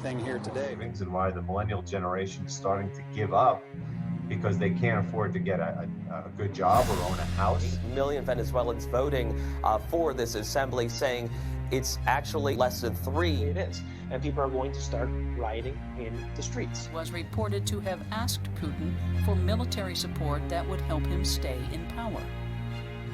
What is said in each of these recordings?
everything here today. And why the millennial generation is starting to give up because they can't afford to get a good job or own a house. 8 million Venezuelans voting for this assembly, saying it's actually less than 3. It is. And people are going to start rioting in the streets. Was reported to have asked Putin for military support that would help him stay in power.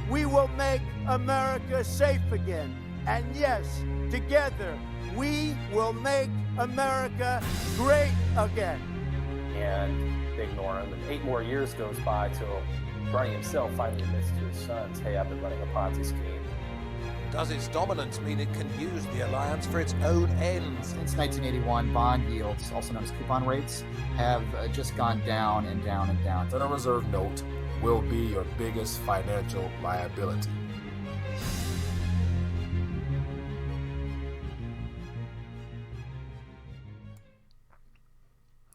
We will make America safe again. And yes, together, we will make America great again. And they ignore him. And 8 more years goes by till Bernie himself finally admits to his sons, hey, I've been running a Ponzi scheme. Does its dominance mean it can use the alliance for its own ends? Since 1981, bond yields, also known as coupon rates, have just gone down and down and down. Federal Reserve note will be your biggest financial liability.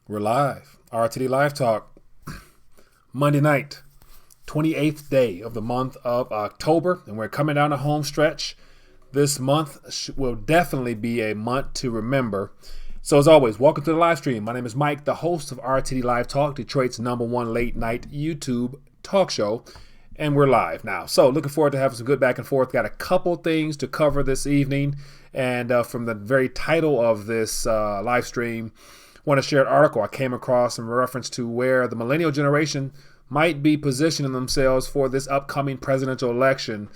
We're live. RTD Live Talk. Monday night, 28th day of the month of October, and we're coming down the home stretch. This month will definitely be a month to remember. So as always, welcome to the live stream. My name is Mike, the host of RTD Live Talk, Detroit's #1 late night YouTube talk show, and we're live now. So looking forward to having some good back and forth. Got a couple things to cover this evening, and from the very title of this live stream, want to share an article I came across in reference to where the millennial generation might be positioning themselves for this upcoming presidential election.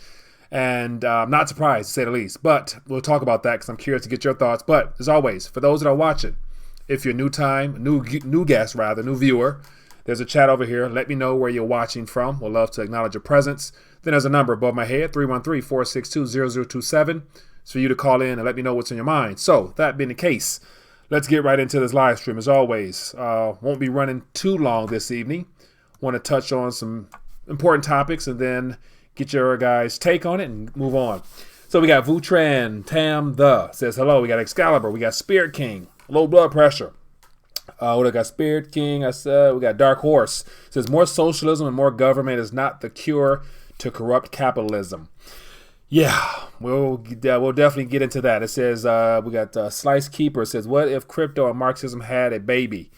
And I'm not surprised, to say the least. But we'll talk about that because I'm curious to get your thoughts. But as always, for those that are watching, if you're new viewer, there's a chat over here. Let me know where you're watching from. We'll love to acknowledge your presence. Then there's a number above my head, 313-462-0027. It's for you to call in and let me know what's on your mind. So that being the case, let's get right into this live stream. As always, won't be running too long this evening. Want to touch on some important topics and then get your guys' take on it and move on. So we got Vutran Tam the says hello. We got Excalibur. We got Spirit King. Low blood pressure. We got Spirit King. I said we got Dark Horse. Says more socialism and more government is not the cure to corrupt capitalism. Yeah, we'll definitely get into that. It says we got Slice Keeper. It says, what if crypto and Marxism had a baby?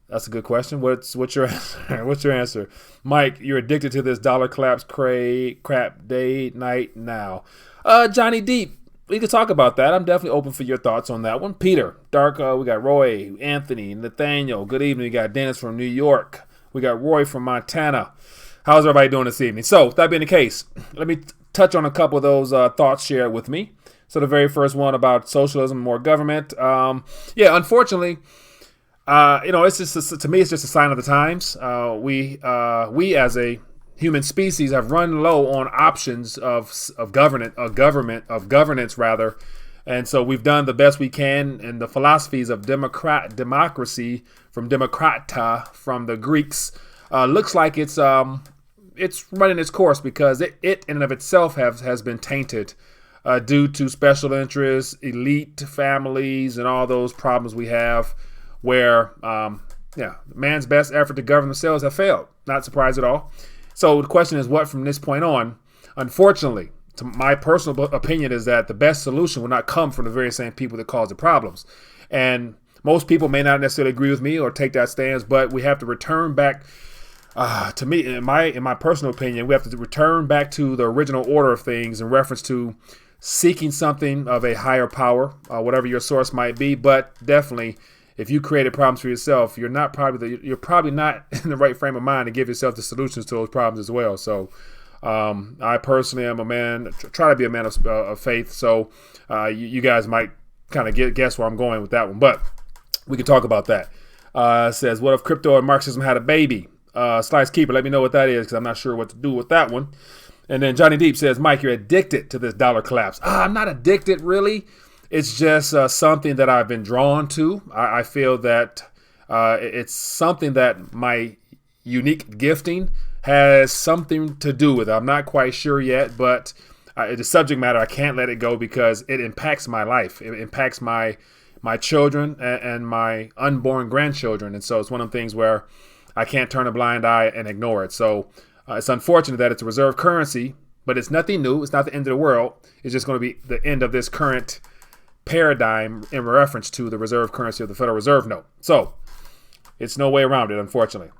That's a good question. What's your answer? What's your answer? Mike, you're addicted to this dollar collapse crap day, night, now. Johnny Deep, we could talk about that. I'm definitely open for your thoughts on that one. Peter, Dark, we got Roy, Anthony, Nathaniel. Good evening. We got Dennis from New York. We got Roy from Montana. How's everybody doing this evening? So, that being the case, let me touch on a couple of those thoughts shared with me. So the very first one about socialism, more government. Unfortunately, it's just to me, it's just a sign of the times. We as a human species have run low on options of governance rather, and so we've done the best we can. And the philosophies of democracy from demokrata from the Greeks looks like it's running its course because it in and of itself has been tainted due to special interests, elite families, and all those problems we have where man's best effort to govern themselves have failed. Not surprised at all. So the question is, what from this point on? Unfortunately, to my personal opinion is that the best solution will not come from the very same people that cause the problems. And most people may not necessarily agree with me or take that stance, but we have to return back. To me, in my personal opinion, we have to return back to the original order of things in reference to seeking something of a higher power, whatever your source might be. But definitely, if you created problems for yourself, you're probably not in the right frame of mind to give yourself the solutions to those problems as well. So, I personally am a man, try to be a man of faith. So, you guys might kind of guess where I'm going with that one, but we can talk about that. It says, what if crypto and Marxism had a baby? Slice Keeper, let me know what that is because I'm not sure what to do with that one. And then Johnny Deep says, Mike, you're addicted to this dollar collapse. I'm not addicted, really. It's just something that I've been drawn to. I feel that it's something that my unique gifting has something to do with. I'm not quite sure yet, but the subject matter, I can't let it go because it impacts my life. It impacts my children and my unborn grandchildren. And so it's one of the things where I can't turn a blind eye and ignore it. So it's unfortunate that it's a reserve currency, but it's nothing new. It's not the end of the world. It's just going to be the end of this current paradigm in reference to the reserve currency of the Federal Reserve note. So it's no way around it, unfortunately.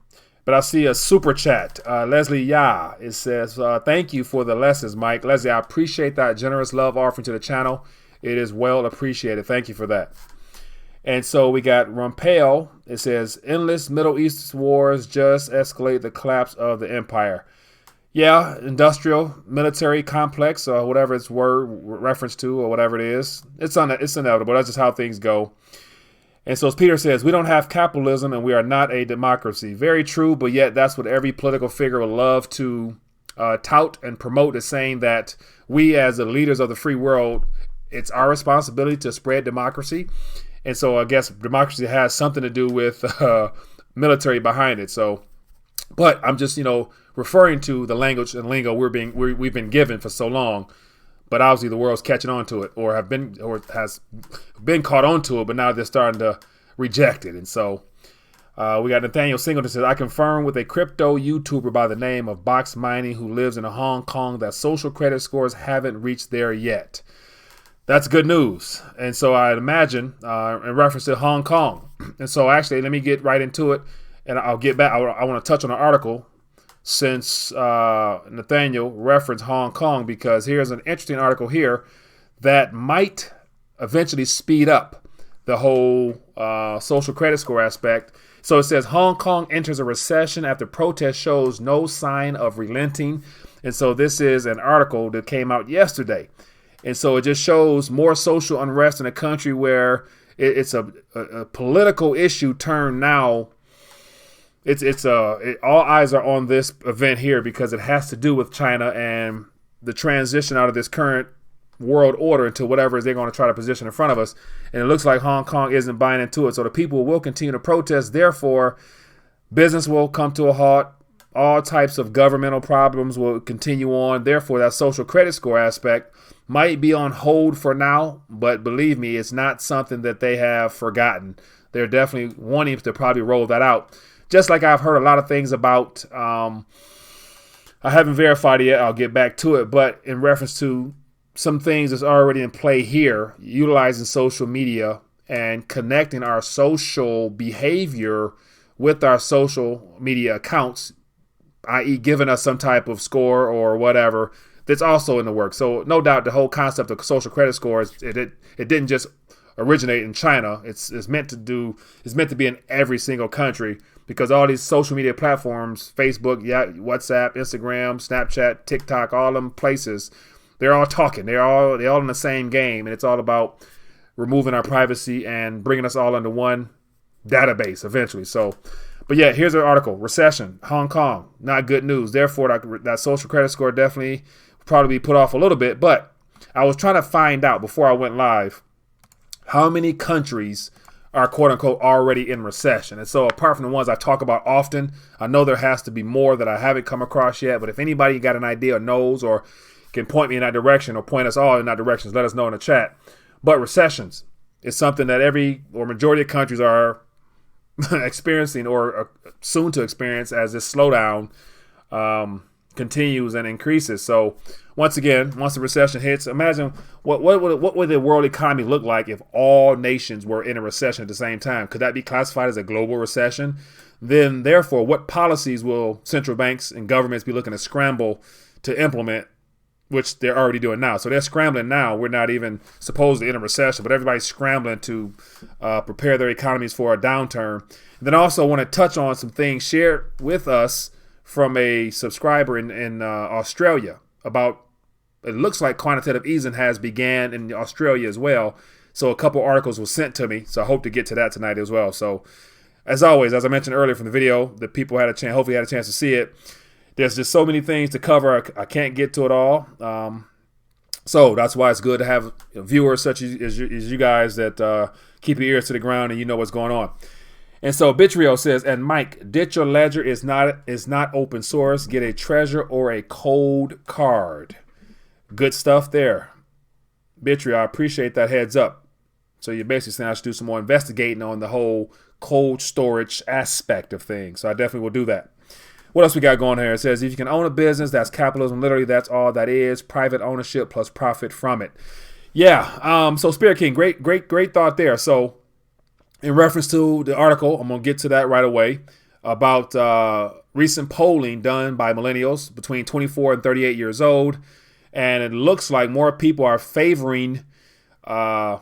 But I see a super chat. Leslie Yah, it says, thank you for the lessons, Mike. Leslie, I appreciate that generous love offering to the channel. It is well appreciated. Thank you for that. And so we got Rumpel. It says, endless Middle East wars just escalate the collapse of the empire. Yeah, industrial, military complex, or whatever it's reference to, or whatever it is. It's inevitable. That's just how things go. And so as Peter says, we don't have capitalism and we are not a democracy. Very true, but yet that's what every political figure would love to tout and promote, is saying that we as the leaders of the free world, it's our responsibility to spread democracy. And so I guess democracy has something to do with military behind it. So, but I'm just, referring to the language and lingo we've been given for so long. But obviously the world's catching on to it, or has been caught on to it, but now they're starting to reject it. And so we got Nathaniel Singleton says, I confirm with a crypto YouTuber by the name of Box Mining who lives in Hong Kong that social credit scores haven't reached there yet. That's good news. And so I imagine in reference to Hong Kong. And so actually, let me get right into it, and I'll get back. I want to touch on an article since Nathaniel referenced Hong Kong, because here's an interesting article here that might eventually speed up the whole social credit score aspect. So it says Hong Kong enters a recession after protest shows no sign of relenting. And so this is an article that came out yesterday. And so it just shows more social unrest in a country where it's a political issue turned now. All eyes are on this event here because it has to do with China and the transition out of this current world order into whatever they're going to try to position in front of us. And it looks like Hong Kong isn't buying into it. So the people will continue to protest. Therefore, business will come to a halt. All types of governmental problems will continue on. Therefore, that social credit score aspect might be on hold for now. But believe me, it's not something that they have forgotten. They're definitely wanting to probably roll that out. Just like I've heard a lot of things about, I haven't verified it yet, I'll get back to it, but in reference to some things that's already in play here, utilizing social media and connecting our social behavior with our social media accounts, i.e. giving us some type of score or whatever, that's also in the works. So no doubt the whole concept of social credit scores, it didn't just originate in China. It's meant to be in every single country, because all these social media platforms, Facebook, WhatsApp, Instagram, Snapchat, TikTok, all them places, they're all talking. They're all in the same game, and it's all about removing our privacy and bringing us all under one database eventually. So, but yeah, here's an article: Recession, Hong Kong, not good news. Therefore, that social credit score definitely probably be put off a little bit. But I was trying to find out before I went live how many countries are quote unquote already in recession. And so apart from the ones I talk about often, I know there has to be more that I haven't come across yet. But if anybody got an idea or knows or can point me in that direction or point us all in that direction, let us know in the chat. But recessions is something that majority of countries are experiencing or are soon to experience as this slowdown continues and increases. So once again, once the recession hits, imagine what would the world economy look like if all nations were in a recession at the same time? Could that be classified as a global recession? Then, therefore, what policies will central banks and governments be looking to scramble to implement, which they're already doing now? So they're scrambling now. We're not even supposedly in a recession, but everybody's scrambling to prepare their economies for a downturn. And then I also want to touch on some things shared with us from a subscriber in Australia about, it looks like quantitative easing has began in Australia as well. So a couple articles were sent to me. So I hope to get to that tonight as well. So as always, as I mentioned earlier from the video, that people hopefully had a chance to see it. There's just so many things to cover. I can't get to it all. So that's why it's good to have viewers such as you guys that keep your ears to the ground and you know what's going on. And so Bitrio says, and Mike, ditch your ledger is not open source. Get a treasure or a cold card. Good stuff there. Bitrio, I appreciate that heads up. So you're basically saying I should do some more investigating on the whole cold storage aspect of things. So I definitely will do that. What else we got going here? It says, if you can own a business, that's capitalism. Literally, that's all that is. Private ownership plus profit from it. Yeah. So Spirit King, great thought there. So in reference to the article, I'm going to get to that right away, about recent polling done by millennials between 24 and 38 years old. And it looks like more people are favoring a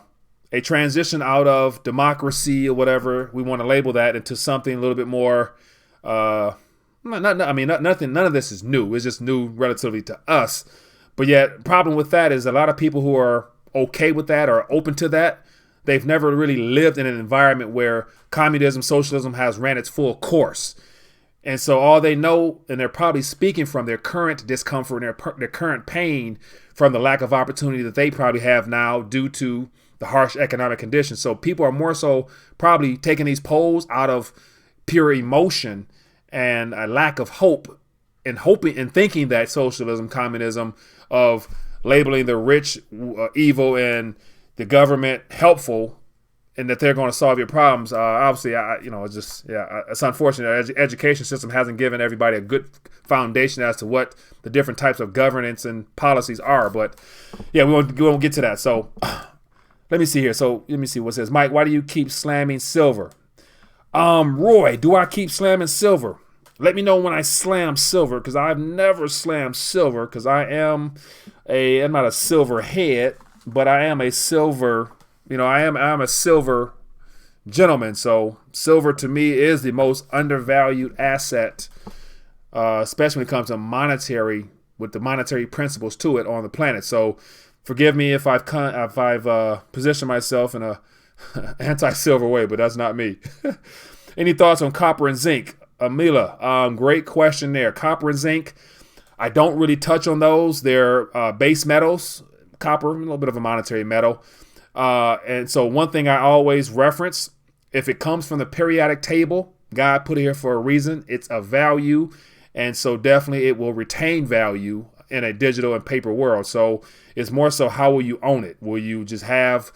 transition out of democracy or whatever we want to label that into something a little bit more. None of this is new. It's just new relatively to us. But yet, problem with that is a lot of people who are okay with that or open to that, they've never really lived in an environment where communism, socialism has ran its full course. And so all they know, and they're probably speaking from their current discomfort and their current pain from the lack of opportunity that they probably have now due to the harsh economic conditions. So people are more so probably taking these polls out of pure emotion and a lack of hope, and hoping and thinking that socialism, communism, of labeling the rich evil and the government helpful, and that they're going to solve your problems. Obviously, it's unfortunate. The education system hasn't given everybody a good foundation as to what the different types of governance and policies are. But yeah, we won't get to that. So let me see here. So let me see what it says. Mike, why do you keep slamming silver? Roy, do I keep slamming silver? Let me know when I slam silver, because I've never slammed silver, because I'm not a silver head, but I am a silver, I'm a silver gentleman. So silver to me is the most undervalued asset, especially when it comes to with the monetary principles to it on the planet. So forgive me if I've positioned myself in a anti-silver way, but that's not me. Any thoughts on copper and zinc? Amila, great question there. Copper and zinc, I don't really touch on those. They're base metals. Copper, a little bit of a monetary metal. And so one thing I always reference, if it comes from the periodic table, God put it here for a reason. It's a value. And so definitely it will retain value in a digital and paper world. So it's more so, how will you own it? Will you just have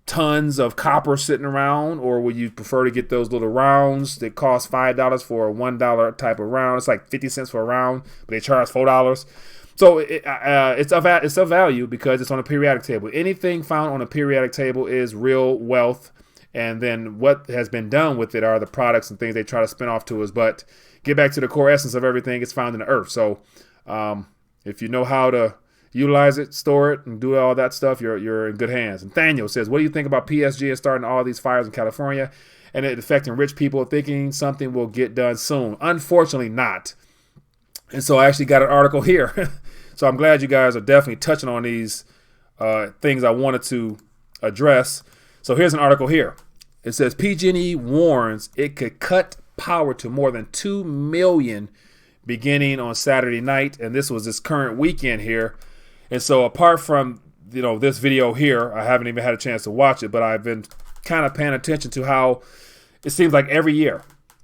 tons of copper sitting around, or would you prefer to get those little rounds that cost $5 for a $1 type of round? It's like 50 cents for a round, but they charge $4. So it's of value because it's on a periodic table. Anything found on a periodic table is real wealth, and then what has been done with it are the products and things they try to spin off to us. But get back to the core essence of everything, it's found in the earth. So if you know how to utilize it, store it, and do all that stuff, you're in good hands. And Nathaniel says, what do you think about PSG and starting all these fires in California and it affecting rich people, thinking something will get done soon? Unfortunately not. And so I actually got an article here. So I'm glad you guys are definitely touching on these things I wanted to address. So here's an article here. It says PG&E warns it could cut power to more than 2 million beginning on Saturday night. And this was this current weekend here. And so apart from, this video here, I haven't even had a chance to watch it, but I've been kind of paying attention to how it seems like every year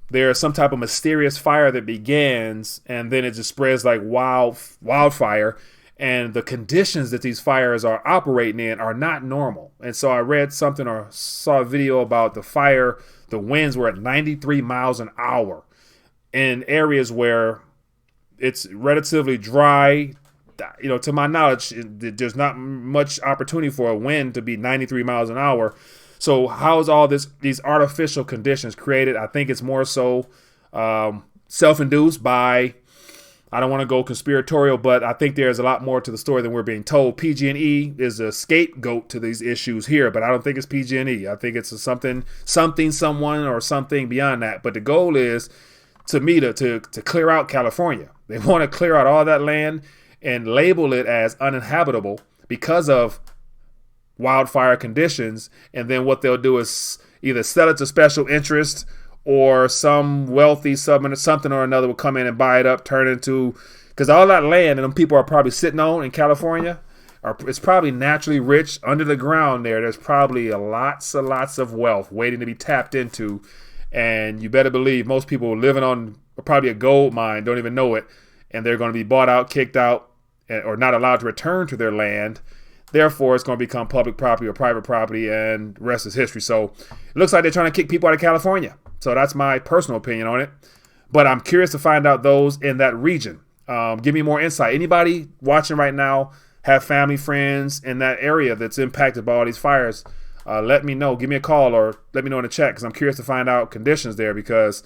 there's some type of mysterious fire that begins, and then it just spreads like wildfire. And the conditions that these fires are operating in are not normal. And so I read something or saw a video about the fire. The winds were at 93 miles an hour in areas where it's relatively dry. To my knowledge, there's not much opportunity for a wind to be 93 miles an hour. So how is all these artificial conditions created? I think it's more so self-induced by, I don't want to go conspiratorial, but I think there's a lot more to the story than we're being told. PG&E is a scapegoat to these issues here, but I don't think it's PG&E. I think it's someone, or something beyond that. But the goal is, to me, to clear out California. They want to clear out all that land and label it as uninhabitable because of wildfire conditions. And then what they'll do is either sell it to special interest, or some wealthy something or another will come in and buy it up, turn it into, because all that land and them people are probably sitting on in California, it's probably naturally rich under the ground there. There's probably lots of wealth waiting to be tapped into. And you better believe most people living on probably a gold mine don't even know it. And they're going to be bought out, kicked out, or not allowed to return to their land. Therefore, it's going to become public property or private property, and the rest is history. So it looks like they're trying to kick people out of California. So that's my personal opinion on it. But I'm curious to find out those in that region. Give me more insight. Anybody watching right now have family, friends in that area that's impacted by all these fires, let me know. Give me a call or let me know in the chat, because I'm curious to find out conditions there, because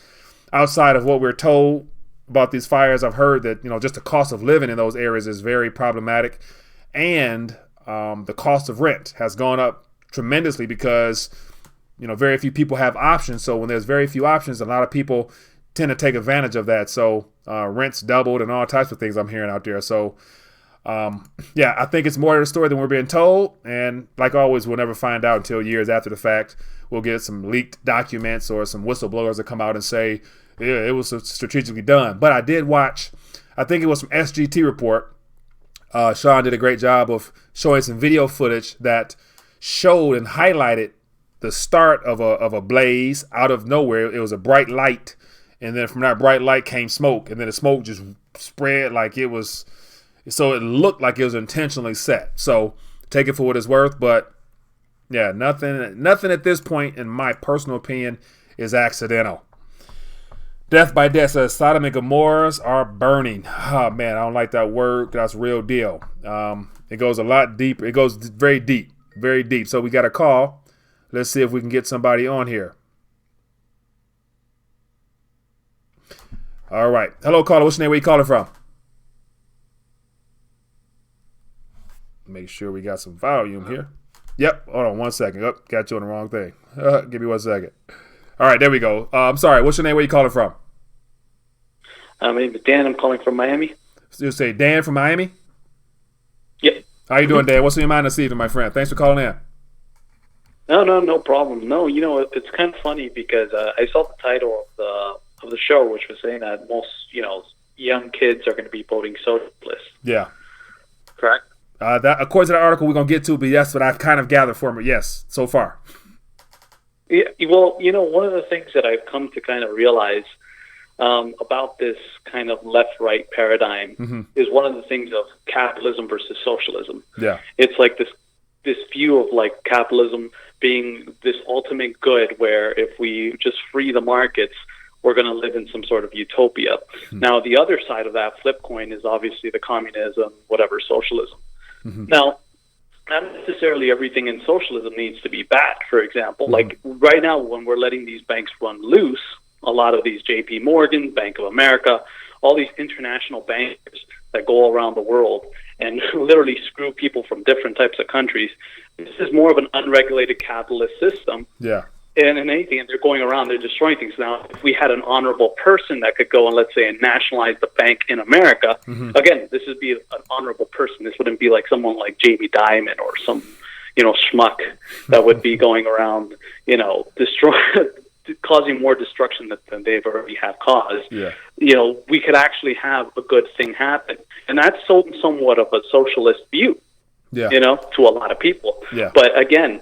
outside of what we're told about these fires, I've heard that, just the cost of living in those areas is very problematic, and the cost of rent has gone up tremendously because, very few people have options. So when there's very few options, a lot of people tend to take advantage of that. So rent's doubled and all types of things I'm hearing out there. So I think it's more of the story than we're being told. And like always, we'll never find out until years after the fact. We'll get some leaked documents or some whistleblowers that come out and say, yeah, it was strategically done. But I did watch, I think it was from SGT Report. Sean did a great job of showing some video footage that showed and highlighted the start of a blaze out of nowhere. It was a bright light, and then from that bright light came smoke, and then the smoke just spread like it was, so it looked like it was intentionally set. So take it for what it's worth, but yeah, nothing at this point, in my personal opinion, is accidental. Death by Death says Sodom and Gomorrahs are burning. Oh man, I don't like that word. That's real deal. It goes a lot deeper. It goes very deep, very deep. So we got a call. Let's see if we can get somebody on here. All right. Hello, caller. What's your name? Where you calling from? Make sure we got some volume here. Yep. Hold on 1 second. Oh, got you on the wrong thing. Give me 1 second. All right. There we go. I'm sorry. What's your name? Where you calling from? My name is Dan. I'm calling from Miami. So you say Dan from Miami? Yep. How you doing, Dan? What's in your mind this evening, my friend? Thanks for calling in. No problem. No, it's kind of funny because I saw the title of the show, which was saying that most, young kids are going to be voting socialist. Yeah. Correct? That according to the article we're going to get to, but that's what I've kind of gathered from it. Yes, so far. Yeah. Well, one of the things that I've come to kind of realize about this kind of left-right paradigm is one of the things of capitalism versus socialism. Yeah. It's like this view of like capitalism being this ultimate good where if we just free the markets, we're going to live in some sort of utopia. Now, the other side of that flip coin is obviously the communism, whatever, socialism. Now, not necessarily everything in socialism needs to be bad. For example, like right now when we're letting these banks run loose, a lot of these JP Morgan, Bank of America, all these international bankers that go around the world and literally screw people from different types of countries. This is more of an unregulated capitalist system. Yeah. And anything, and they're going around, they're destroying things. Now, if we had an honorable person that could go and, let's say, and nationalize the bank in America, again, this would be an honorable person. This wouldn't be like someone like Jamie Dimon or some, schmuck that would be going around, causing more destruction than they've already have caused. Yeah. We could actually have a good thing happen. And that's somewhat of a socialist view, to a lot of people. Yeah. But again,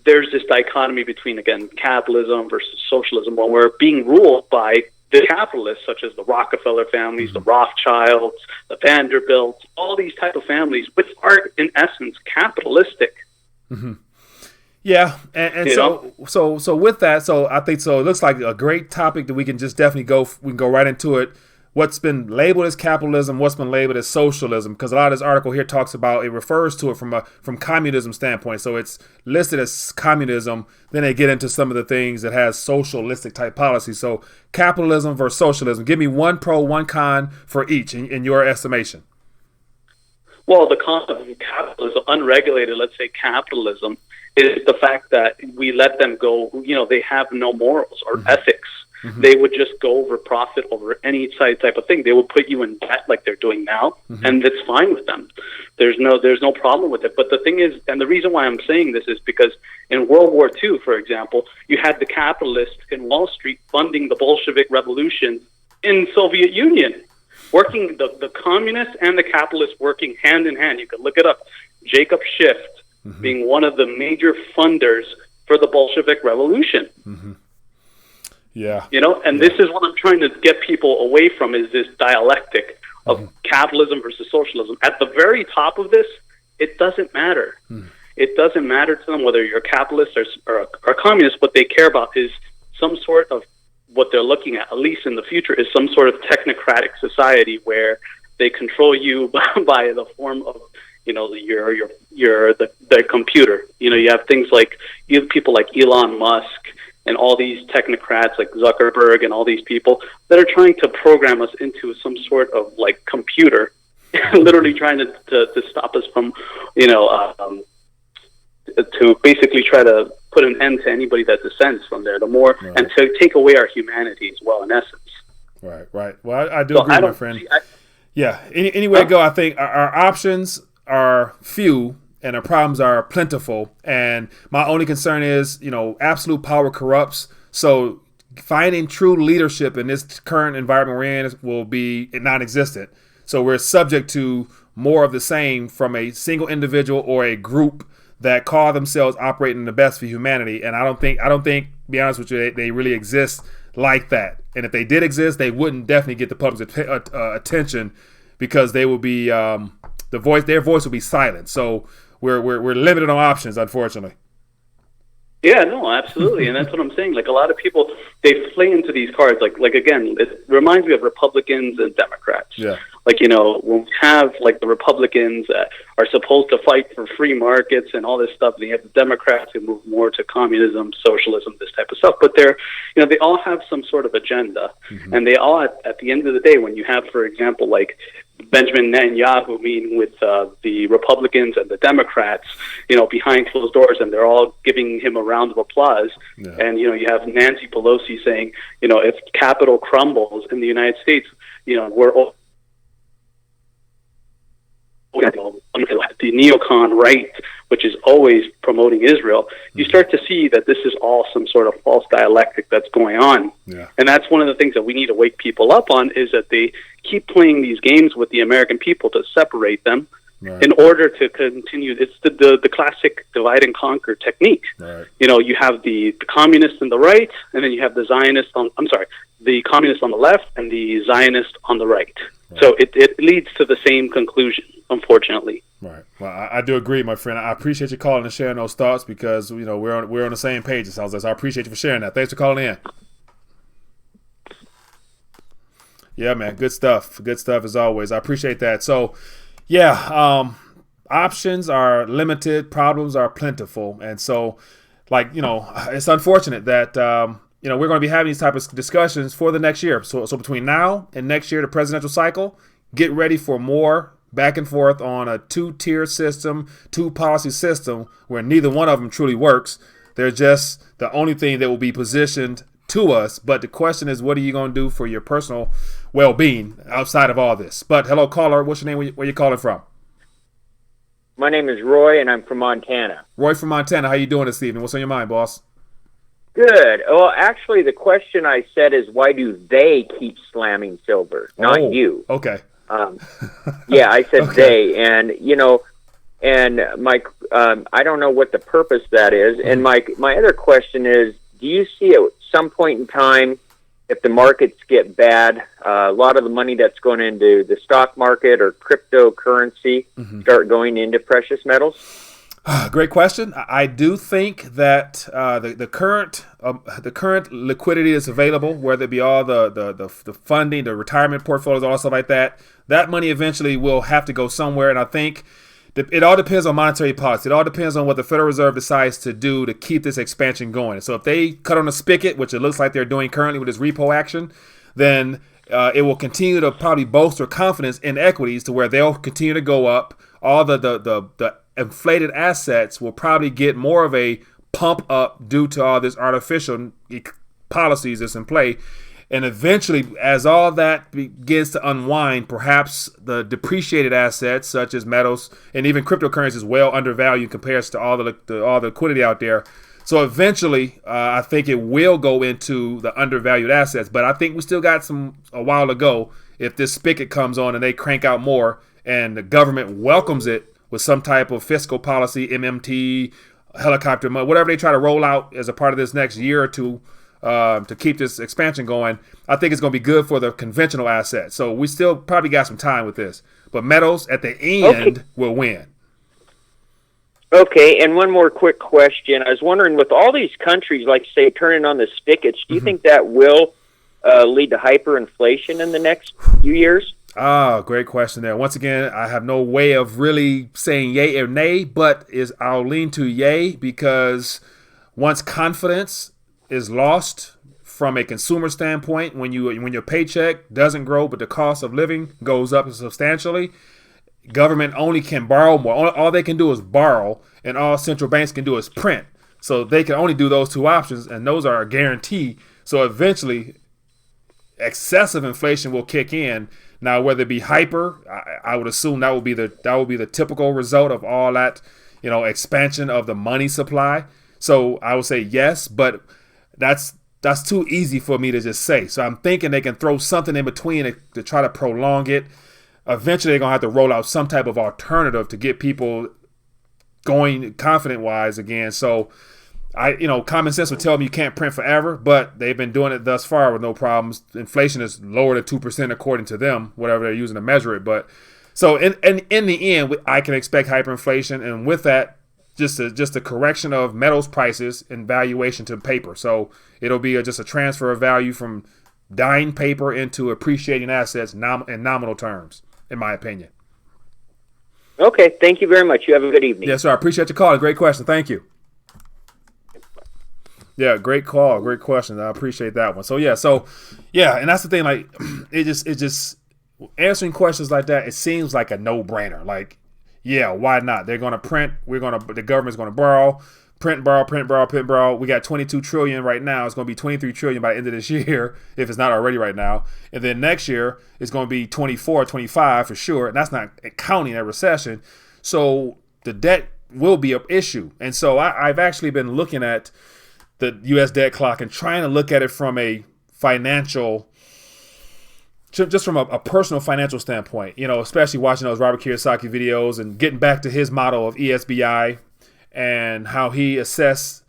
there's this dichotomy between, again, capitalism versus socialism when we're being ruled by the capitalists, such as the Rockefeller families, the Rothschilds, the Vanderbilts, all these type of families, which are, in essence, capitalistic. Yeah, and so with that, so I think so. It looks like a great topic that we can just definitely go right into it. What's been labeled as capitalism, what's been labeled as socialism, because a lot of this article here talks about, it refers to it from communism standpoint. So it's listed as communism, then they get into some of the things that has socialistic type policies. So capitalism versus socialism. Give me one pro, one con for each in your estimation. Well, the con of capitalism, unregulated, let's say capitalism, is the fact that we let them go, they have no morals or ethics. They would just go over profit over any type of thing. They will put you in debt like they're doing now, and it's fine with them. There's no problem with it. But the thing is, and the reason why I'm saying this is because in World War II, for example, you had the capitalists in Wall Street funding the Bolshevik Revolution in Soviet Union, working the communists and the capitalists working hand in hand. You can look it up. Jacob Schiff being one of the major funders for the Bolshevik Revolution. Yeah. This is what I'm trying to get people away from, is this dialectic of capitalism versus socialism. At the very top of this, it doesn't matter. It doesn't matter to them whether you're a capitalist or a communist. What they care about is some sort of, what they're looking at least in the future, is some sort of technocratic society where they control you by the form of, the computer. You have things like people like Elon Musk and all these technocrats like Zuckerberg and all these people that are trying to program us into some sort of like computer, literally trying to stop us from, to basically try to put an end to anybody that dissents from there. And to take away our humanity as well, in essence. Right. Well, I do agree, my friend. Anyway to go, I think our options are few and our problems are plentiful. And my only concern is, absolute power corrupts. So finding true leadership in this current environment we're in will be non-existent. So we're subject to more of the same from a single individual or a group that call themselves operating the best for humanity. And I don't think, to be honest with you, they really exist like that. And if they did exist, they wouldn't definitely get the public's attention, because they will be their voice will be silent. So we're limited on options, unfortunately. Yeah, no, absolutely. And that's what I'm saying. Like, a lot of people, they play into these cards. Like again, it reminds me of Republicans and Democrats. Yeah. Like, when we have like the Republicans that are supposed to fight for free markets and all this stuff, and you have the Democrats who move more to communism, socialism, this type of stuff. But they all have some sort of agenda. Mm-hmm. And they all, at the end of the day, when you have, for example, like Benjamin Netanyahu meeting with the Republicans and the Democrats, behind closed doors, and they're all giving him a round of applause. Yeah. And, you have Nancy Pelosi saying, if capital crumbles in the United States, we're all the neocon right, which is always promoting Israel. You start to see that this is all some sort of false dialectic that's going on. Yeah. And that's one of the things that we need to wake people up on, is that they keep playing these games with the American people to separate them. Right. In order to continue. It's the classic divide and conquer technique. Right. You have the communists on the right, and then you have the communists on the left and the Zionist on the right. So it leads to the same conclusion, unfortunately. Right. Well, I do agree, my friend. I appreciate you calling and sharing those thoughts, because we're on the same page. It sounds like. So I appreciate you for sharing that. Thanks for calling in. Yeah, man. Good stuff. Good stuff as always. I appreciate that. So, yeah, options are limited. Problems are plentiful, and so, it's unfortunate that we're going to be having these type of discussions for the next year. So between now and next year, the presidential cycle, get ready for more back and forth on a two-tier system, two-policy system, where neither one of them truly works. They're just the only thing that will be positioned to us. But the question is, what are you going to do for your personal well-being outside of all this? But hello, caller. What's your name? Where you calling from? My name is Roy, and I'm from Montana. Roy from Montana. How you doing this evening? What's on your mind, boss? Good. Well, actually, the question I said is, why do they keep slamming silver, not you? Okay. Yeah, I said they, and my I don't know what the purpose that is. And my other question is, do you see at some point in time, if the markets get bad, a lot of the money that's going into the stock market or cryptocurrency start going into precious metals? Great question. I do think that the current liquidity that's available, whether it be all the funding, the retirement portfolios, all stuff like that, that money eventually will have to go somewhere. And I think it all depends on monetary policy. It all depends on what the Federal Reserve decides to do to keep this expansion going. So if they cut on the spigot, which it looks like they're doing currently with this repo action, then it will continue to probably bolster confidence in equities to where they'll continue to go up. All the inflated assets will probably get more of a pump up due to all this artificial policies that's in play. And eventually, as all that begins to unwind, perhaps the depreciated assets such as metals and even cryptocurrencies is well undervalued compared to all the liquidity out there. So eventually, I think it will go into the undervalued assets. But I think we still got a while to go if this spigot comes on and they crank out more and the government welcomes it with some type of fiscal policy, MMT, helicopter money, whatever they try to roll out as a part of this next year or two to keep this expansion going. I think it's going to be good for the conventional assets. So we still probably got some time with this. But metals at the end will win. Okay, and one more quick question. I was wondering, with all these countries, like, say, turning on the spigots, do you think that will lead to hyperinflation in the next few years? Great question there. Once again, I have no way of really saying yay or nay, but I'll lean to yay because once confidence is lost from a consumer standpoint, when your paycheck doesn't grow but the cost of living goes up substantially, government only can borrow more. All they can do is borrow, and all central banks can do is print. So they can only do those two options, and those are a guarantee. So eventually, excessive inflation will kick in. Now, whether it be hyper, I would assume that would be the typical result of all that, expansion of the money supply. So I would say yes, but that's too easy for me to just say. So I'm thinking they can throw something in between to try to prolong it. Eventually, they're gonna have to roll out some type of alternative to get people going confident-wise again. So common sense would tell me you can't print forever, but they've been doing it thus far with no problems. Inflation is lower than 2% according to them, whatever they're using to measure it. But so in the end, I can expect hyperinflation, and with that, just a correction of metals prices and valuation to paper. So it'll be just a transfer of value from dying paper into appreciating assets in nominal terms, in my opinion. Okay, thank you very much. You have a good evening. Yes, sir. I appreciate your call. Great question. Thank you. Yeah, great call, great question. I appreciate that one. So and that's the thing. Like, it just answering questions like that. It seems like a no-brainer. Like, yeah, why not? They're gonna print. The government's gonna borrow, print, borrow. We got 22 trillion right now. It's gonna be 23 trillion by the end of this year, if it's not already right now. And then next year it's gonna be 24, 25 for sure. And that's not counting a recession. So the debt will be an issue. And so I've actually been looking at the U.S. debt clock and trying to look at it from a financial, just from a personal financial standpoint, especially watching those Robert Kiyosaki videos and getting back to his model of ESBI and how he assessed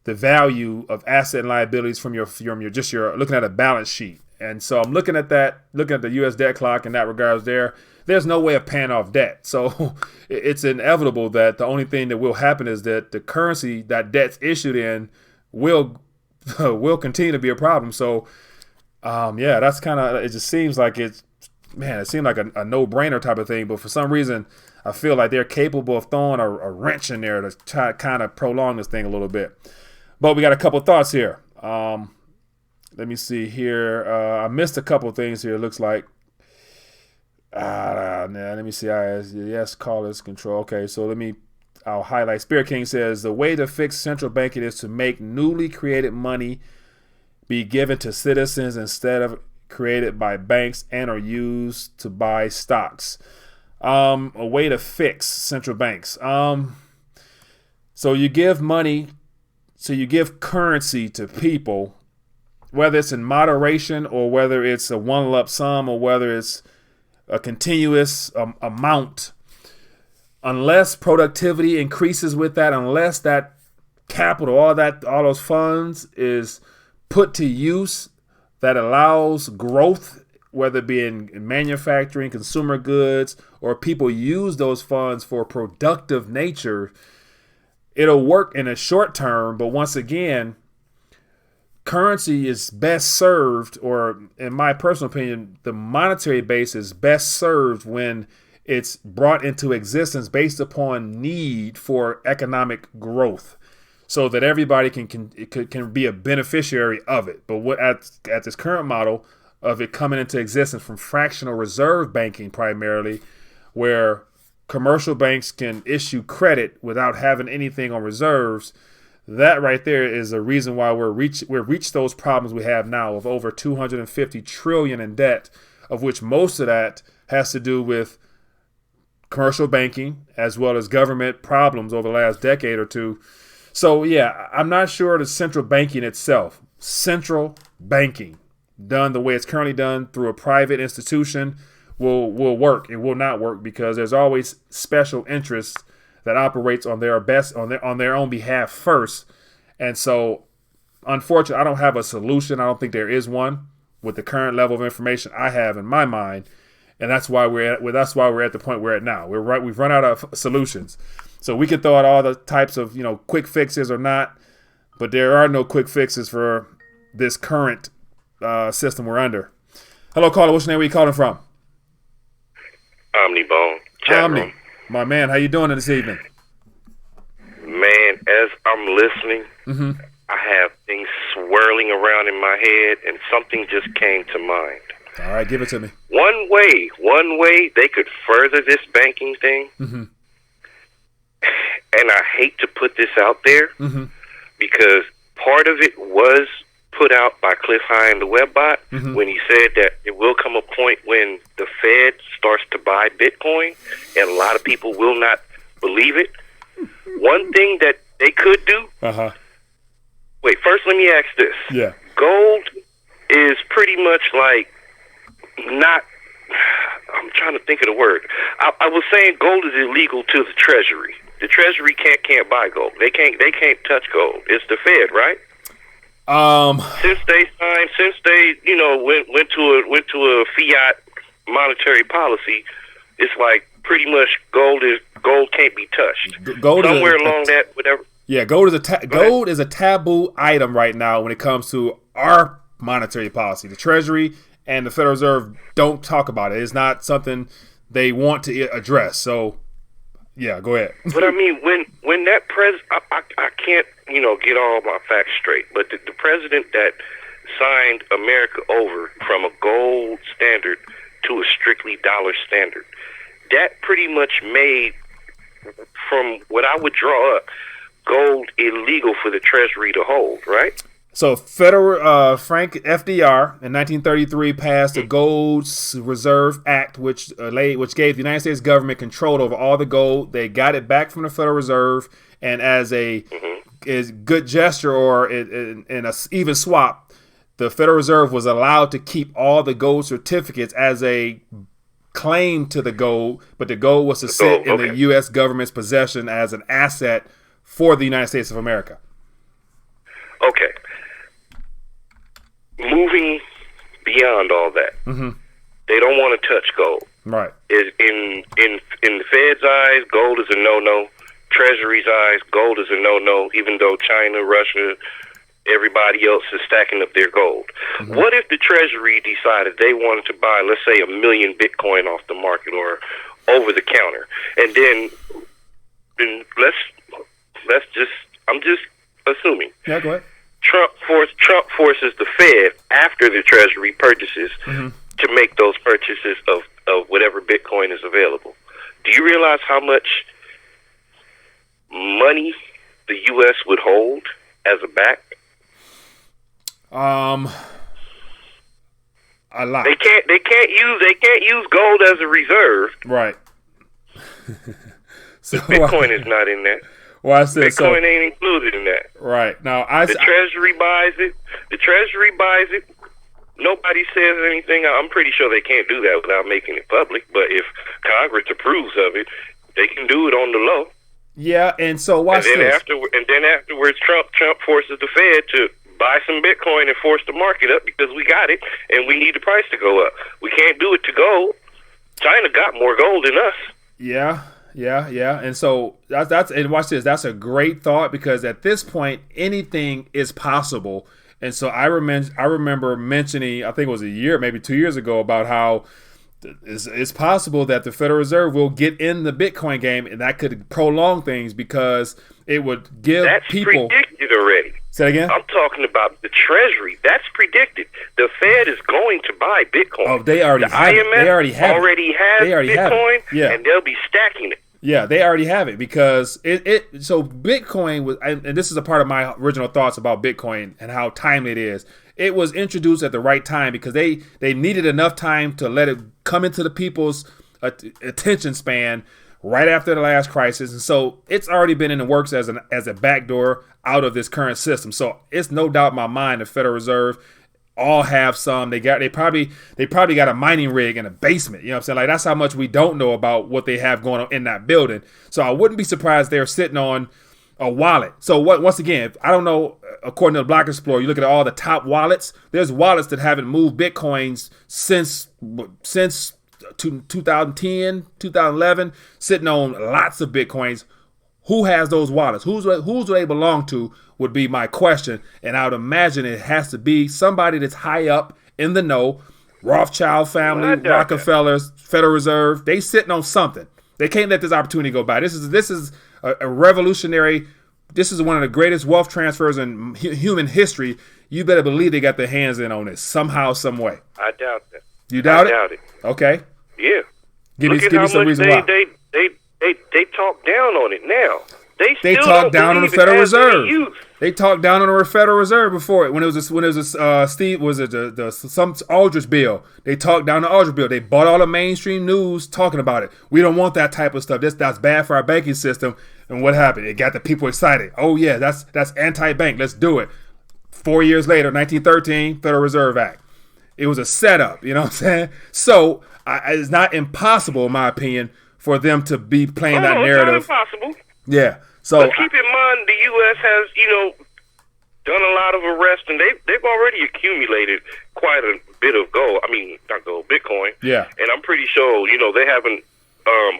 the value of asset and liabilities from your looking at a balance sheet. And so I'm looking at the U.S. debt clock in that regards there's no way of paying off debt. So it's inevitable that the only thing that will happen is that the currency that debt's issued in will continue to be a problem. So that's kind of, it just seems like it seemed like a no-brainer type of thing, but for some reason I feel like they're capable of throwing a wrench in there to try to kind of prolong this thing a little bit. But we got a couple thoughts here. Let me see here. I missed a couple things here, it looks like. Let me see. Yes, callers control. Okay, so I'll highlight. Spirit King says, the way to fix central banking is to make newly created money be given to citizens instead of created by banks and or used to buy stocks. A way to fix central banks. So you give currency to people, whether it's in moderation or whether it's a one lump sum or whether it's a continuous amount. Unless productivity increases with that, unless that capital, all those funds is put to use that allows growth, whether it be in manufacturing, consumer goods, or people use those funds for productive nature, it'll work in a short term. But once again, currency is best served, or in my personal opinion, the monetary base is best served when it's brought into existence based upon need for economic growth, so that everybody can be a beneficiary of it. But at this current model of it coming into existence from fractional reserve banking primarily, where commercial banks can issue credit without having anything on reserves, that right there is a reason why we've reached those problems we have now of over 250 trillion in debt, of which most of that has to do with commercial banking as well as government problems over the last decade or two. So yeah, I'm not sure the central banking itself, central banking done the way it's currently done through a private institution will work. It will not work because there's always special interests that operates on their own behalf first. And so unfortunately, I don't have a solution. I don't think there is one with the current level of information I have in my mind. And that's why we're at the point we're at now. We've run out of solutions. So we can throw out all the types of, quick fixes or not, but there are no quick fixes for this current system we're under. Hello, caller. What's your name? Where you calling from? Omnibone chat Omni, room. my man, how you doing this evening? Man, as I'm listening, I have things swirling around in my head, and something just came to mind. All right, give it to me. One way they could further this banking thing, and I hate to put this out there, because part of it was put out by Cliff High and the Webbot when he said that it will come a point when the Fed starts to buy Bitcoin, and a lot of people will not believe it. One thing that they could do. Wait, first let me ask this. Yeah. Gold is pretty much like not. I'm trying to think of the word. I was saying gold is illegal to the Treasury. The Treasury can't buy gold. They can't touch gold. It's the Fed, right? Since they went to a fiat monetary policy, it's like pretty much gold can't be touched. Gold somewhere along that, whatever. Yeah, gold is a taboo item right now when it comes to our monetary policy. The Treasury and the Federal Reserve don't talk about it. It's not something they want to address. So, yeah, go ahead. But I mean, when that I can't get all my facts straight. But the president that signed America over from a gold standard to a strictly dollar standard, that pretty much made, from what I would draw up, gold illegal for the Treasury to hold, right? So Federal Frank FDR in 1933 passed the Gold Reserve Act, which gave the United States government control over all the gold. They got it back from the Federal Reserve, and as a good gesture or in a even swap, the Federal Reserve was allowed to keep all the gold certificates as a claim to the gold, but the gold was to sit in the U.S. government's possession as an asset for the United States of America. Okay. Moving beyond all that, they don't want to touch gold. Right. In the Fed's eyes, gold is a no-no. Treasury's eyes, gold is a no-no, even though China, Russia, everybody else is stacking up their gold. What if the Treasury decided they wanted to buy, let's say, 1 million Bitcoin off the market or over the counter, and then let's just, I'm just assuming. Yeah, go ahead. Trump forces the Fed, after the Treasury purchases, to make those purchases of whatever Bitcoin is available. Do you realize how much money the U.S. would hold as a back? A lot. They can't use gold as a reserve. Right. So Bitcoin is not in that. Well, I said Bitcoin ain't included in that. Right. Now, the Treasury buys it. The Treasury buys it. Nobody says anything. I'm pretty sure they can't do that without making it public. But if Congress approves of it, they can do it on the low. Yeah, and so watch and then this. And then afterwards, Trump forces the Fed to buy some Bitcoin and force the market up because we got it and we need the price to go up. We can't do it to gold. China got more gold than us. Yeah. And so that's and watch this. That's a great thought because at this point, anything is possible. And so I remember mentioning, I think it was a year, maybe 2 years ago, about how it's possible that the Federal Reserve will get in the Bitcoin game, and that could prolong things because it would give people. That's predicted already. Say that again? I'm talking about the Treasury. That's predicted. The Fed is going to buy Bitcoin. Oh, they already have it. They already have Bitcoin, yeah. And they'll be stacking it. Yeah, they already have it because so Bitcoin was, and this is a part of my original thoughts about Bitcoin and how timely it is. It was introduced at the right time because they needed enough time to let it come into the people's attention span right after the last crisis, and so it's already been in the works as a backdoor out of this current system. So it's no doubt in my mind the Federal Reserve all have some. They probably got a mining rig in a basement. You know what I'm saying? Like that's how much we don't know about what they have going on in that building. So I wouldn't be surprised they're sitting on a wallet. So once again, I don't know, according to the Block Explorer, you look at all the top wallets, there's wallets that haven't moved Bitcoins since 2010, 2011, sitting on lots of Bitcoins. Who has those wallets? Who do they belong to would be my question. And I would imagine it has to be somebody that's high up in the know Rothschild family, Rockefellers, Federal Reserve, they sitting on something. They can't let this opportunity go by. This is a revolutionary. This is one of the greatest wealth transfers in human history. You better believe they got their hands in on it somehow, some way. I doubt that. You doubt it? I doubt it. Okay. Yeah. Give me some reason why. They talk down on it now. They talk down on the Federal Reserve. They talked down on the Federal Reserve before when it was Steve, was it some Aldrich bill? They talked down the Aldrich bill. They bought all the mainstream news talking about it. We don't want that type of stuff. That's bad for our banking system. And what happened? It got the people excited. Oh yeah, that's anti-bank. Let's do it. 4 years later, 1913, Federal Reserve Act. It was a setup. You know what I'm saying? So it's not impossible, in my opinion, for them to be playing that narrative. It's not impossible. Yeah. So but keep in mind, the U.S. has, done a lot of arrests, and they've already accumulated quite a bit of gold. I mean, not gold, Bitcoin. Yeah. And I'm pretty sure, they haven't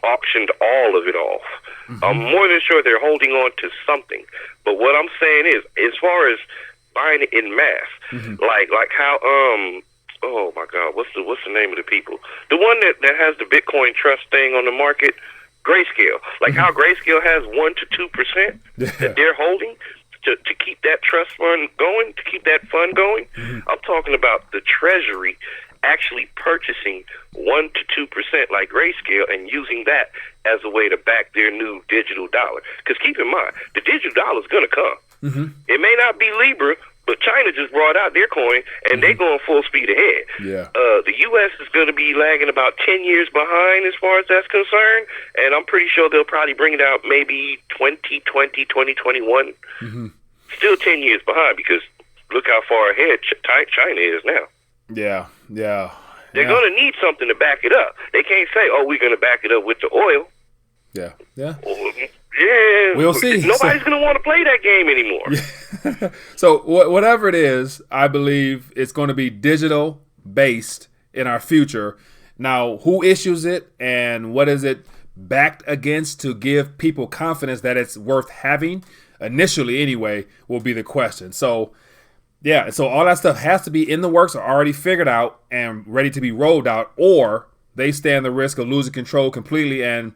auctioned all of it off. Mm-hmm. I'm more than sure they're holding on to something. But what I'm saying is, as far as buying it in mass, like how oh my God, what's the name of the people? The one that has the Bitcoin trust thing on the market. Grayscale, like how Grayscale has 1% to 2% that they're holding to keep that trust fund going, to keep that fund going. I'm talking about the Treasury actually purchasing 1% to 2% like Grayscale and using that as a way to back their new digital dollar. Because keep in mind, the digital dollar is going to come. It may not be Libra, but China just brought out their coin, and they're going full speed ahead. Yeah. The U.S. is going to be lagging about 10 years behind as far as that's concerned, and I'm pretty sure they'll probably bring it out maybe 2020, 2021. Still 10 years behind because look how far ahead China is now. Yeah. They're going to need something to back it up. They can't say, we're going to back it up with the oil. Yeah. Yeah. We'll see. Nobody's going to want to play that game anymore. So whatever it is, I believe it's going to be digital based in our future. Now, who issues it and what is it backed against to give people confidence that it's worth having initially anyway will be the question. So yeah, so all that stuff has to be in the works or already figured out and ready to be rolled out, or they stand the risk of losing control completely and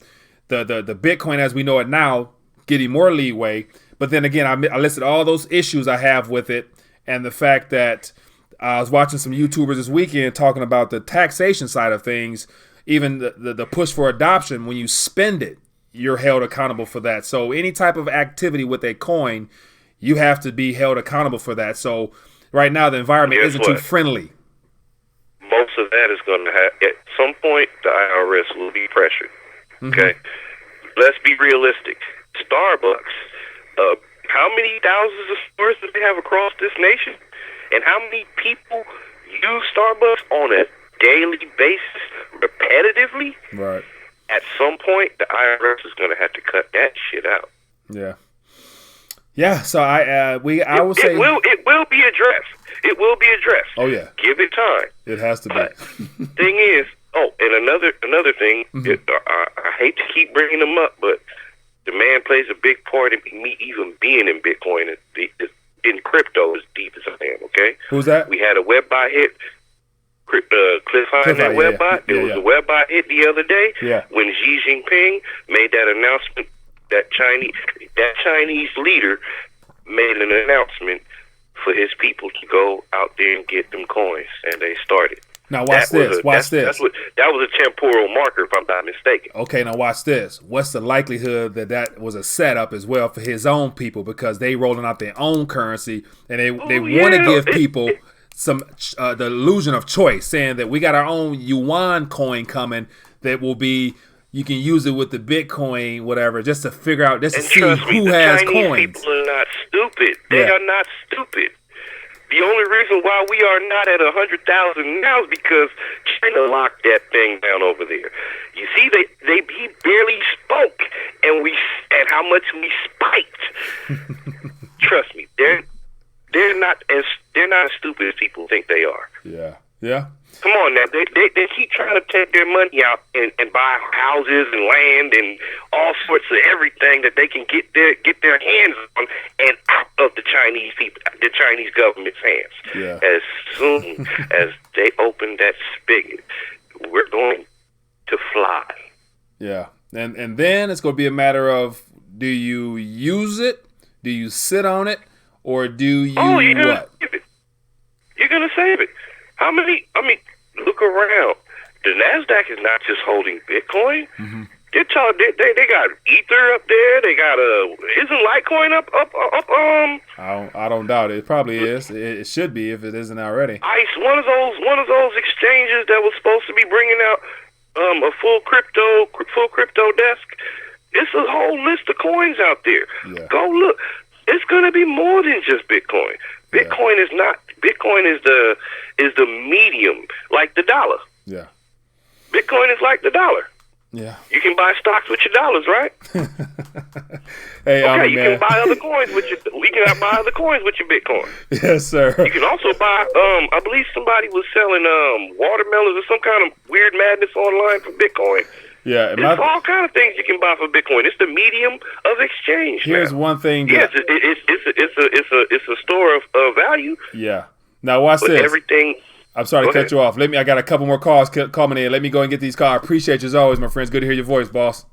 the Bitcoin as we know it now getting more leeway. But then again, I listed all those issues I have with it and the fact that I was watching some YouTubers this weekend talking about the taxation side of things, even the push for adoption. When you spend it, you're held accountable for that. So any type of activity with a coin, you have to be held accountable for that. So right now the environment isn't too friendly. Most of that is going to have, at some point, the IRS will be pressured. Okay? Let's be realistic. Starbucks, how many thousands of stores do they have across this nation? And how many people use Starbucks on a daily basis, repetitively? Right. At some point, the IRS is going to have to cut that shit out. Yeah. Yeah. So I will say it will be addressed. It will be addressed. Oh yeah. Give it time. It has to be. Thing is, and another thing. I hate to keep bringing them up, but the man plays a big part in me even being in Bitcoin. In crypto, as deep as I am. Okay. Who's that? We had a WebBot hit. Cliff High, that WebBot. There was a WebBot hit the other day when Xi Jinping made that announcement. That Chinese leader made an announcement for his people to go out there and get them coins, and they started. Now watch this. That was a temporal marker, if I'm not mistaken. Okay, now watch this. What's the likelihood that was a setup as well for his own people, because they rolling out their own currency and they want to give people some the illusion of choice, saying that we got our own yuan coin coming that will be. You can use it with the Bitcoin, whatever, just to figure out, just to see who has coins. Chinese people are not stupid. They are not stupid. The only reason why we are not at 100,000 now is because China locked that thing down over there. You see, he barely spoke, and how much we spiked. Trust me, they're not as stupid as people think they are. Yeah. Come on now, they keep trying to take their money out and buy houses and land and all sorts of everything that they can get their hands on and out of the Chinese government's hands. Yeah. As soon as they open that spigot, we're going to fly. Yeah, and then it's going to be a matter of, do you use it, do you sit on it, or do you what? Save it. You're going to save it. Look around. The NASDAQ is not just holding Bitcoin. Mm-hmm. They got Ether up there. They got isn't Litecoin up? I don't doubt it. It probably is. It should be if it isn't already. ICE, one of those exchanges that was supposed to be bringing out a full crypto desk. It's a whole list of coins out there. Yeah. Go look. It's going to be more than just Bitcoin. Bitcoin is not. Bitcoin is the medium, like the dollar. Yeah. Bitcoin is like the dollar. Yeah. You can buy stocks with your dollars, right? Hey, okay, you can buy other coins with your. We can buy other coins with your Bitcoin. Yes, sir. You can also buy. I believe somebody was selling watermelons or some kind of weird madness online for Bitcoin. Yeah, there's all kind of things you can buy for Bitcoin. It's the medium of exchange. Here's one thing. Yes, it's a store of value. Yeah. Now watch this. Everything. I'm sorry to cut you off. I got a couple more calls coming in. Let me go and get these calls. I appreciate you as always, my friends. Good to hear your voice, boss.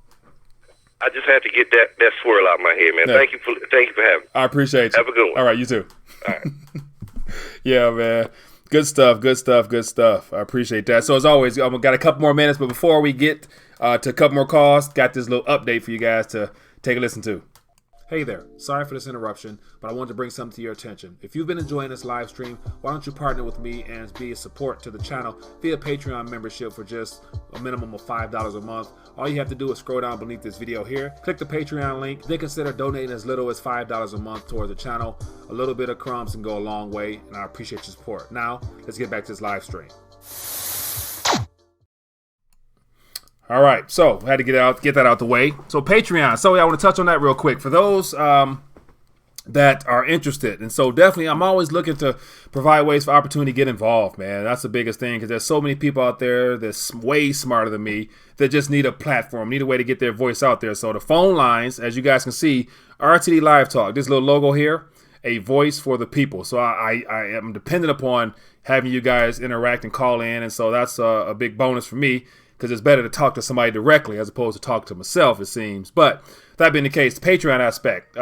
I just had to get that swirl out my head, man. Yeah. Thank you for having me. I appreciate you. Have a good one. All right, you too. All right. Yeah, man. Good stuff. I appreciate that. So as always, I've got a couple more minutes, but before we get to a couple more calls, got this little update for you guys to take a listen to. Hey there, sorry for this interruption, but I wanted to bring something to your attention. If you've been enjoying this live stream, why don't you partner with me and be a support to the channel via Patreon membership for just a minimum of $5 a month. All you have to do is scroll down beneath this video here, click the Patreon link, then consider donating as little as $5 a month toward the channel. A little bit of crumbs can go a long way, and I appreciate your support. Now, let's get back to this live stream. All right, so I had to get that out the way. So Patreon. So I want to touch on that real quick for those that are interested. And so definitely, I'm always looking to provide ways for opportunity to get involved, man. That's the biggest thing, because there's so many people out there that's way smarter than me that just need a platform, need a way to get their voice out there. So the phone lines, as you guys can see, RTD Live Talk. This little logo here, a voice for the people. So I am dependent upon having you guys interact and call in, and so that's a big bonus for me, because it's better to talk to somebody directly as opposed to talk to myself, it seems. But that being the case, the Patreon aspect,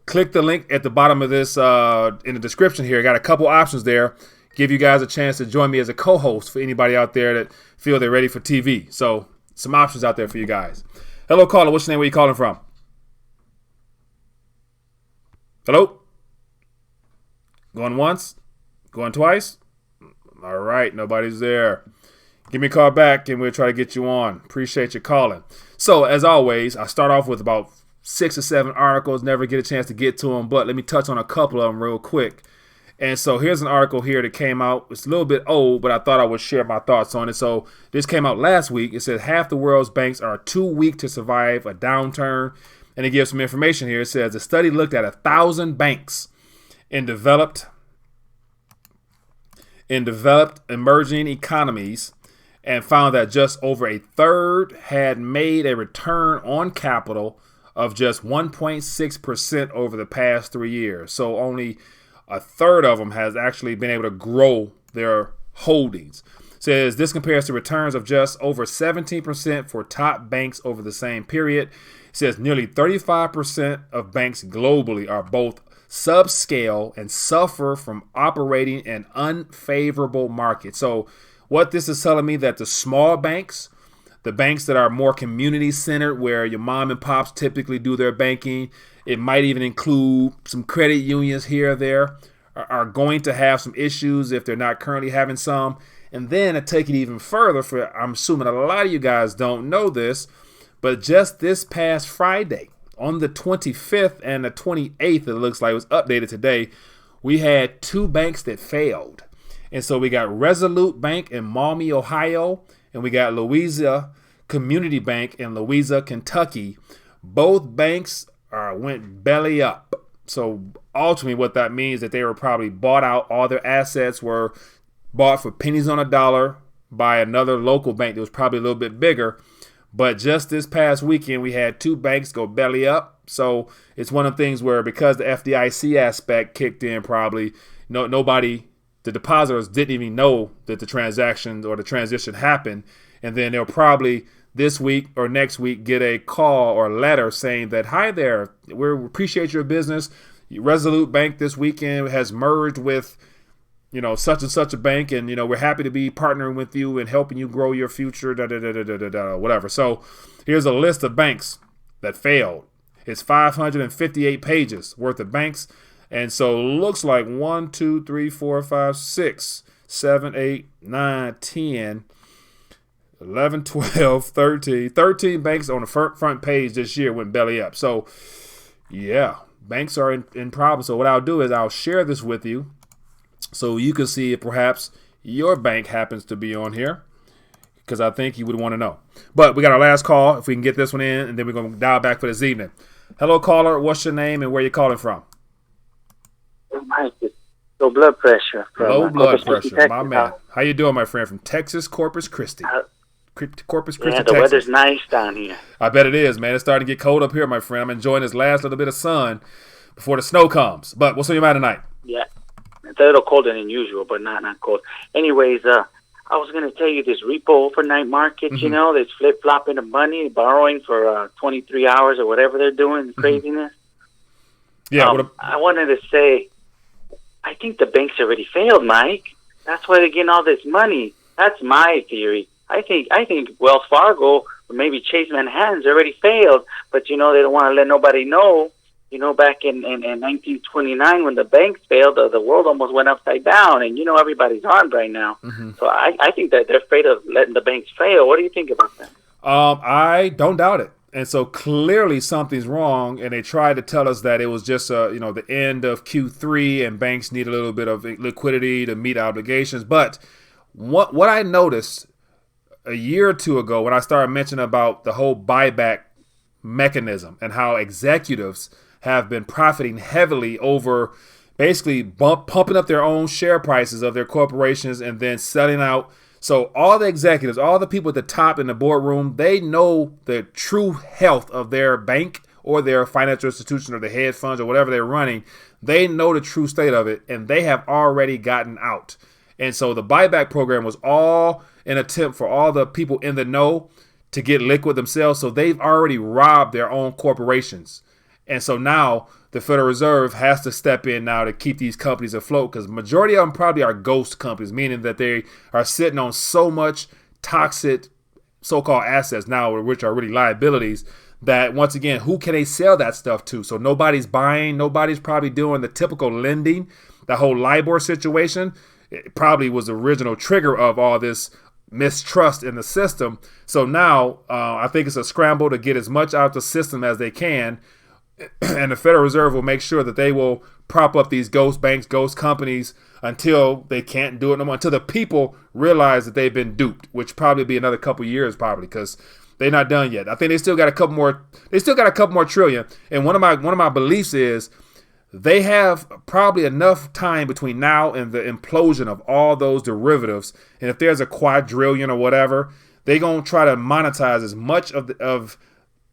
click the link at the bottom of this in the description here. I got a couple options there. Give you guys a chance to join me as a co-host for anybody out there that feel they're ready for TV. So some options out there for you guys. Hello, caller. What's your name? Where you calling from? Hello? Going once? Going twice? All right. Nobody's there. Give me a call back and we'll try to get you on. Appreciate you calling. So, as always, I start off with about 6 or 7 articles. Never get a chance to get to them, but let me touch on a couple of them real quick. And so, here's an article here that came out. It's a little bit old, but I thought I would share my thoughts on it. So, this came out last week. It says half the world's banks are too weak to survive a downturn. And it gives some information here. It says the study looked at 1,000 banks in developed emerging economies, and found that just over a third had made a return on capital of just 1.6% over the past 3 years. So only a third of them has actually been able to grow their holdings. Says this compares to returns of just over 17% for top banks over the same period. Says nearly 35% of banks globally are both subscale and suffer from operating in unfavorable markets. So what this is telling me, that the small banks, the banks that are more community centered, where your mom and pops typically do their banking, it might even include some credit unions here or there, are going to have some issues if they're not currently having some. And then to take it even further, I'm assuming a lot of you guys don't know this, but just this past Friday, on the 25th and the 28th, it looks like it was updated today, we had 2 banks that failed. And so we got Resolute Bank in Maumee, Ohio, and we got Louisa Community Bank in Louisa, Kentucky. Both banks went belly up. So ultimately what that means is that they were probably bought out. All their assets were bought for pennies on a dollar by another local bank that was probably a little bit bigger. But just this past weekend, we had 2 banks go belly up. So it's one of the things where because the FDIC aspect kicked in, probably nobody, the depositors didn't even know that the transaction or the transition happened. And then they'll probably this week or next week get a call or letter saying that, hi there, we appreciate your business. Resolute Bank this weekend has merged with, such and such a bank, and, we're happy to be partnering with you and helping you grow your future, whatever. So here's a list of banks that failed. It's 558 pages worth of banks. And so it looks like 1, 2, 3, 4, 5, 6, 7, 8, 9, 10, 11, 12, 13 banks on the front page this year went belly up. So, yeah, banks are in problems. So what I'll do is I'll share this with you so you can see if perhaps your bank happens to be on here, because I think you would want to know. But we got our last call, if we can get this one in, and then we're going to dial back for this evening. Hello, caller. What's your name and where you calling from? Mike, it's low blood pressure. Low blood pressure, my man. How you doing, my friend? From Texas, Corpus Christi. Corpus Christi, yeah, the Texas. weather's nice down here. I bet it is, man. It's starting to get cold up here, my friend. I'm enjoying this last little bit of sun before the snow comes. But what's on your mind tonight? Yeah, it's a little colder than usual, but not cold. Anyways, I was going to tell you this repo overnight market, that's flip-flopping the money, borrowing for 23 hours or whatever they're doing, craziness. Yeah. I wanted to say, I think the banks already failed, Mike. That's why they're getting all this money. That's my theory. I think Wells Fargo or maybe Chase Manhattan's already failed, but they don't want to let nobody know. Back in 1929 when the banks failed, the world almost went upside down, and everybody's armed right now. So I think that they're afraid of letting the banks fail. What do you think about that? I don't doubt it. And so clearly something's wrong, and they tried to tell us that it was just the end of Q3 and banks need a little bit of liquidity to meet obligations. But what I noticed a year or two ago when I started mentioning about the whole buyback mechanism and how executives have been profiting heavily over basically pumping up their own share prices of their corporations and then selling out. So all the executives, all the people at the top in the boardroom, they know the true health of their bank or their financial institution or the hedge funds or whatever they're running. They know the true state of it, and they have already gotten out. And so the buyback program was all an attempt for all the people in the know to get liquid themselves. So they've already robbed their own corporations. And so now the Federal Reserve has to step in now to keep these companies afloat, because majority of them probably are ghost companies, meaning that they are sitting on so much toxic so-called assets now, which are really liabilities, that once again, who can they sell that stuff to? So nobody's buying, nobody's probably doing the typical lending. The whole LIBOR situation, it probably was the original trigger of all this mistrust in the system. So now I think it's a scramble to get as much out of the system as they can. And the Federal Reserve will make sure that they will prop up these ghost banks, ghost companies until they can't do it no more, until the people realize that they've been duped, which probably be another couple years probably, because they're not done yet. I think they still got a couple more trillion. And one of my beliefs is they have probably enough time between now and the implosion of all those derivatives. And if there's a quadrillion or whatever, they're going to try to monetize as much of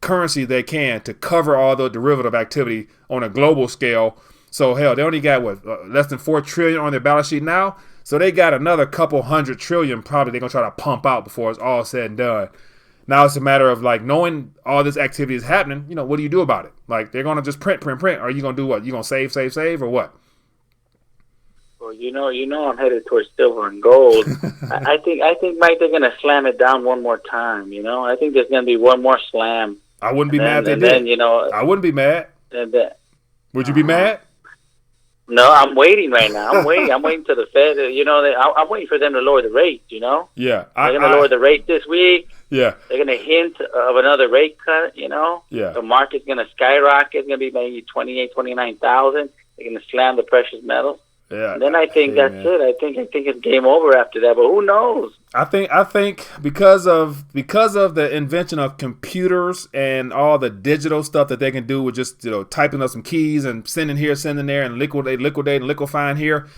currency they can to cover all the derivative activity on a global scale. So hell, they only got less than 4 trillion on their balance sheet now. So they got another couple hundred trillion probably they're gonna try to pump out before it's all said and done. Now it's a matter of like knowing all this activity is happening. What do you do about it? Like they're gonna just print. Are you gonna do what? You gonna save, or what? Well, I'm headed towards silver and gold. I think, Mike, they're gonna slam it down one more time. I think there's gonna be one more slam. I wouldn't be mad if they did. I wouldn't be mad. Would you be mad? No, I'm waiting right now. I'm waiting till the Fed. I'm waiting for them to lower the rate. Yeah, they're gonna lower the rate this week. Yeah, they're gonna hint of another rate cut. Yeah, the market's gonna skyrocket. It's gonna be maybe 28,000, 29,000. They're gonna slam the precious metals. Yeah. And then I think that's it. I think it's game over after that. But who knows? I think because of the invention of computers and all the digital stuff that they can do with just typing up some keys and sending here, sending there, and liquidate and liquefying here,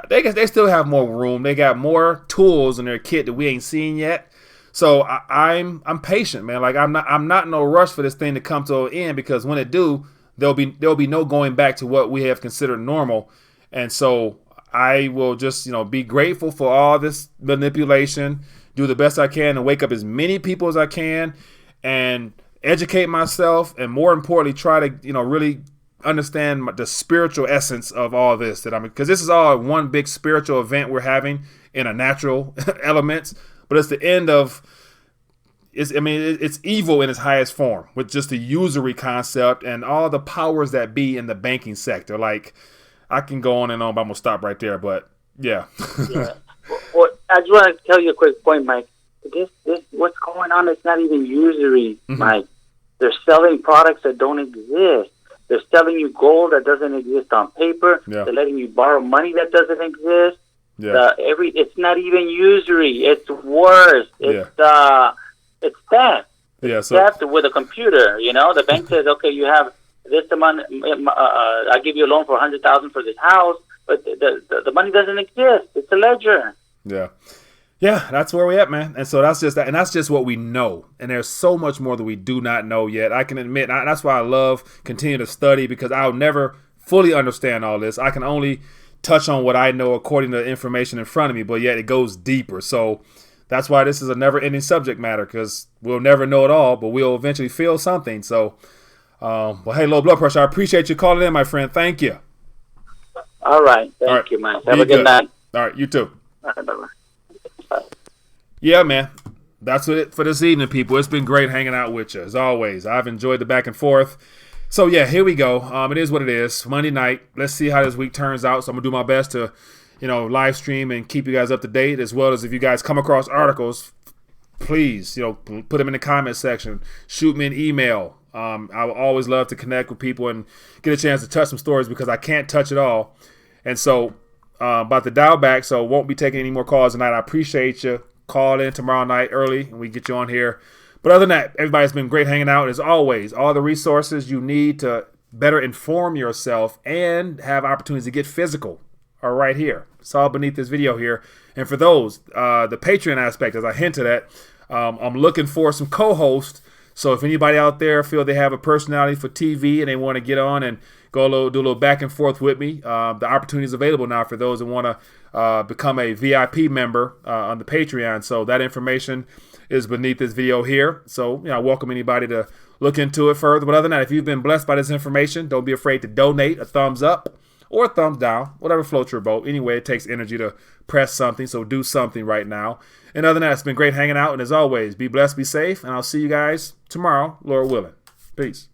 they still have more room. They got more tools in their kit that we ain't seen yet. So I'm patient, man. Like I'm not in no rush for this thing to come to an end, because when it do, there'll be no going back to what we have considered normal. And so I will just, be grateful for all this manipulation, do the best I can to wake up as many people as I can and educate myself, and more importantly, try to, really understand the spiritual essence of all this, because this is all one big spiritual event we're having in a natural elements, but it's the end of, it's evil in its highest form, with just the usury concept and all the powers that be in the banking sector. Like, I can go on and on, but I'm going to stop right there. But, yeah. Yeah. Well, I just want to tell you a quick point, Mike. This what's going on, it's not even usury, Mike. They're selling products that don't exist. They're selling you gold that doesn't exist on paper. Yeah. They're letting you borrow money that doesn't exist. Yeah. It's not even usury. It's worse. It's theft. Yeah, so theft with a computer. The bank says, okay, you have this amount. I give you a loan for $100,000 for this house, but the money doesn't exist. It's a ledger. Yeah, that's where we at, man. And so that's just that, and that's just what we know. And there's so much more that we do not know yet. I can admit, that's why I love continuing to study, because I'll never fully understand all this. I can only touch on what I know according to the information in front of me, but yet it goes deeper. So that's why this is a never-ending subject matter, because we'll never know it all, but we'll eventually feel something. So. Well, hey, low blood pressure, I appreciate you calling in, my friend. Thank you. All right. Thank you, man. Have a good night. All right, you too. All right, bye-bye. Yeah, man. That's it for this evening, people. It's been great hanging out with you, as always. I've enjoyed the back and forth. So, yeah, here we go. It is what it is. Monday night. Let's see how this week turns out. So I'm going to do my best to, live stream and keep you guys up to date, as well as if you guys come across articles, please, put them in the comment section. Shoot me an email. I would always love to connect with people and get a chance to touch some stories, because I can't touch it all. And so about to dial back, so won't be taking any more calls tonight. I appreciate you. Call in tomorrow night early and we get you on here. But other than that, everybody's been great hanging out. As always, all the resources you need to better inform yourself and have opportunities to get physical are right here. It's all beneath this video here. And for those, the Patreon aspect, as I hinted at, I'm looking for some co-hosts. So if anybody out there feel they have a personality for TV and they want to get on and do a little back and forth with me, the opportunity is available now for those that want to become a VIP member on the Patreon. So that information is beneath this video here. So I welcome anybody to look into it further. But other than that, if you've been blessed by this information, don't be afraid to donate a thumbs up or a thumbs down, whatever floats your boat. Anyway, it takes energy to press something, so do something right now. And other than that, it's been great hanging out. And as always, be blessed, be safe, and I'll see you guys tomorrow, Lord willing. Peace.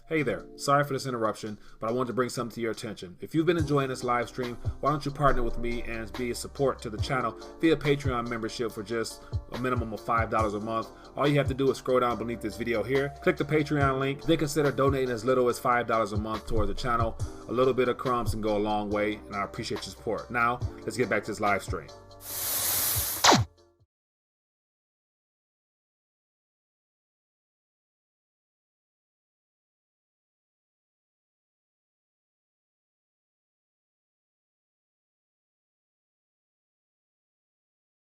Hey there, sorry for this interruption, but I wanted to bring something to your attention. If you've been enjoying this live stream, why don't you partner with me and be a support to the channel via Patreon membership for just a minimum of $5 a month. All you have to do is scroll down beneath this video here, click the Patreon link, then consider donating as little as $5 a month toward the channel. A little bit of crumbs can go a long way, and I appreciate your support. Now, let's get back to this live stream.